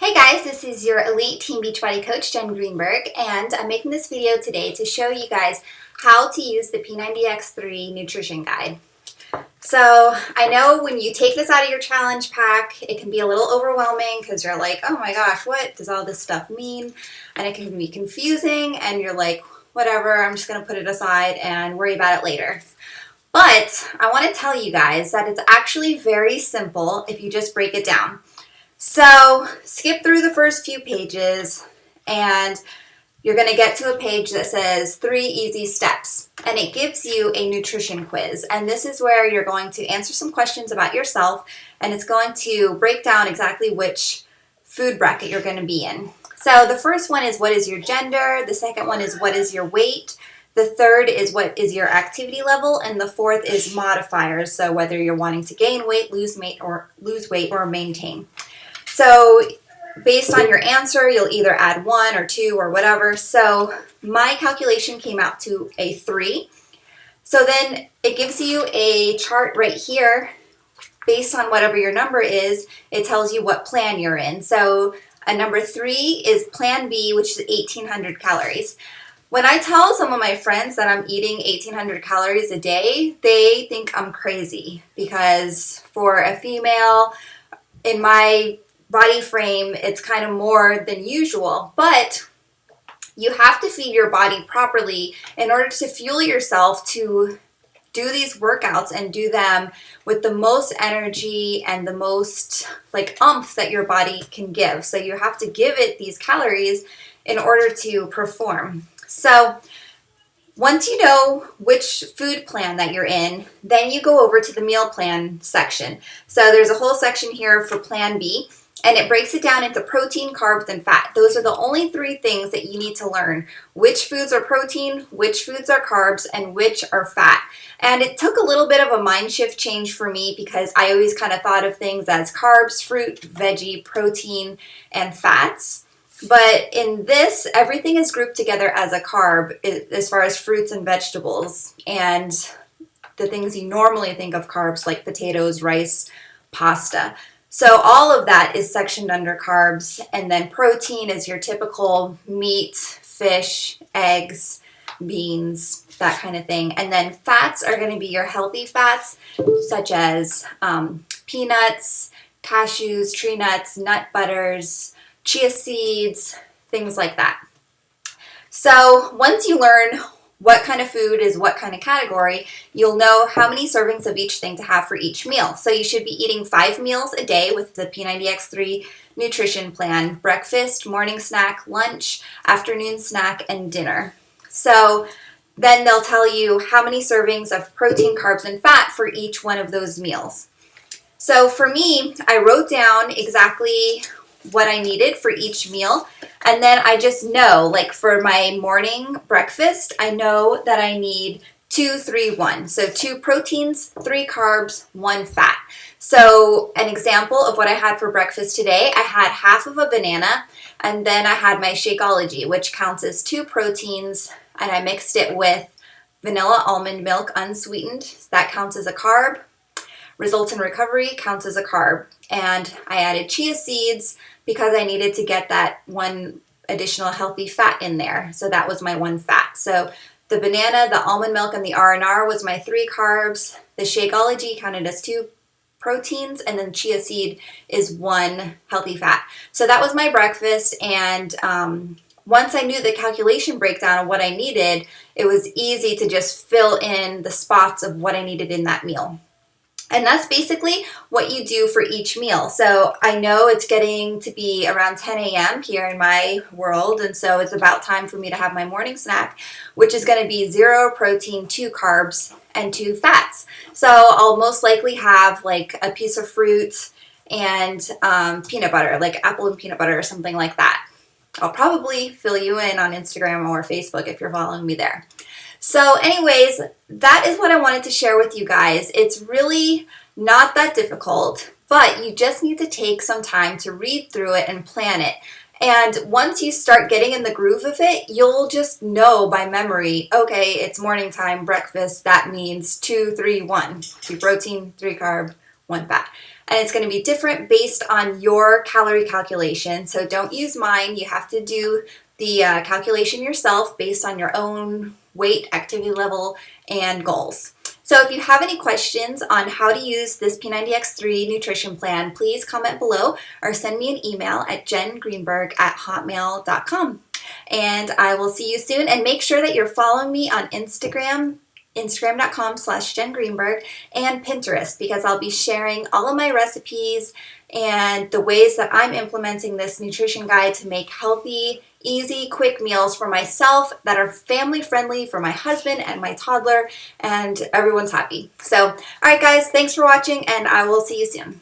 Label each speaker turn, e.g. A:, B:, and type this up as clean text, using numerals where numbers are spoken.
A: Hey guys, this is your Elite Team Beachbody Coach, Jen Greenberg, and I'm making this video today to show you guys how to use the P90x3 nutrition guide. So I know when you take this out of your challenge pack, it can be a little overwhelming because you're like, oh my gosh, what does all this stuff mean? And it can be confusing and you're like, whatever, I'm just going to put it aside and worry about it later. But I want to tell you guys that it's actually very simple if you just break it down. So skip through the first few pages and you're going to get to a page that says 3 easy steps, and it gives you a nutrition quiz. And this is where you're going to answer some questions about yourself, and it's going to break down exactly which food bracket you're going to be in. So the first one is what is your gender, the second one is what is your weight, the third is what is your activity level, and the fourth is modifiers, so whether you're wanting to gain weight, lose weight, or maintain. So based on your answer, you'll either add 1 or 2 or whatever. So my calculation came out to a 3. So then it gives you a chart right here. Based on whatever your number is, it tells you what plan you're in. So a number 3 is plan B, which is 1,800 calories. When I tell some of my friends that I'm eating 1,800 calories a day, they think I'm crazy because for a female in my body frame, it's kind of more than usual, but you have to feed your body properly in order to fuel yourself to do these workouts and do them with the most energy and the most oomph that your body can give. So you have to give it these calories in order to perform. So once you know which food plan that you're in, then you go over to the meal plan section. So there's a whole section here for plan B, and it breaks it down into protein, carbs, and fat. Those are the only 3 things that you need to learn. Which foods are protein, which foods are carbs, and which are fat. And it took a little bit of a mind shift change for me because I always kind of thought of things as carbs, fruit, veggie, protein, and fats. But in this, everything is grouped together as a carb as far as fruits and vegetables. And the things you normally think of carbs like potatoes, rice, pasta. So all of that is sectioned under carbs, and then protein is your typical meat, fish, eggs, beans, that kind of thing. And then fats are going to be your healthy fats, such as peanuts, cashews, tree nuts, nut butters, chia seeds, things like that. So once you learn what kind of food is what kind of category, you'll know how many servings of each thing to have for each meal. So you should be eating 5 meals a day with the P90x3 nutrition plan: breakfast, morning snack, lunch, afternoon snack, and dinner. So then they'll tell you how many servings of protein, carbs, and fat for each one of those meals. So for me, I wrote down exactly what I needed for each meal. And then I just know, like for my morning breakfast, I know that I need 2, 3, 1. So 2 proteins, 3 carbs, 1 fat. So an example of what I had for breakfast today, I had half of a banana, and then I had my Shakeology, which counts as 2 proteins, and I mixed it with vanilla almond milk unsweetened. That counts as a carb. Results in Recovery counts as a carb. And I added chia seeds because I needed to get that 1 additional healthy fat in there. So that was my 1 fat. So the banana, the almond milk, and the R&R was my 3 carbs. The Shakeology counted as 2 proteins, and then chia seed is 1 healthy fat. So that was my breakfast, and once I knew the calculation breakdown of what I needed, it was easy to just fill in the spots of what I needed in that meal. And that's basically what you do for each meal. So I know it's getting to be around 10 a.m. here in my world, and so it's about time for me to have my morning snack, which is going to be 0 protein, 2 carbs, and 2 fats. So I'll most likely have like a piece of fruit and peanut butter, like apple and peanut butter or something like that. I'll probably fill you in on Instagram or Facebook if you're following me there. So anyways, that is what I wanted to share with you guys. It's really not that difficult, but you just need to take some time to read through it and plan it. And once you start getting in the groove of it, you'll just know by memory, okay, it's morning time, breakfast, that means 2, 3, 1. 2 protein, 3 carb, want that. And it's going to be different based on your calorie calculation. So don't use mine. You have to do the calculation yourself based on your own weight, activity level, and goals. So if you have any questions on how to use this P90x3 nutrition plan, please comment below or send me an email at JennGreenberg@hotmail.com. And I will see you soon. And make sure that you're following me on Instagram, instagram.com/JennGreenberg, and Pinterest, because I'll be sharing all of my recipes and the ways that I'm implementing this nutrition guide to make healthy, easy, quick meals for myself that are family friendly for my husband and my toddler, and everyone's happy. So, all right guys, thanks for watching, and I will see you soon.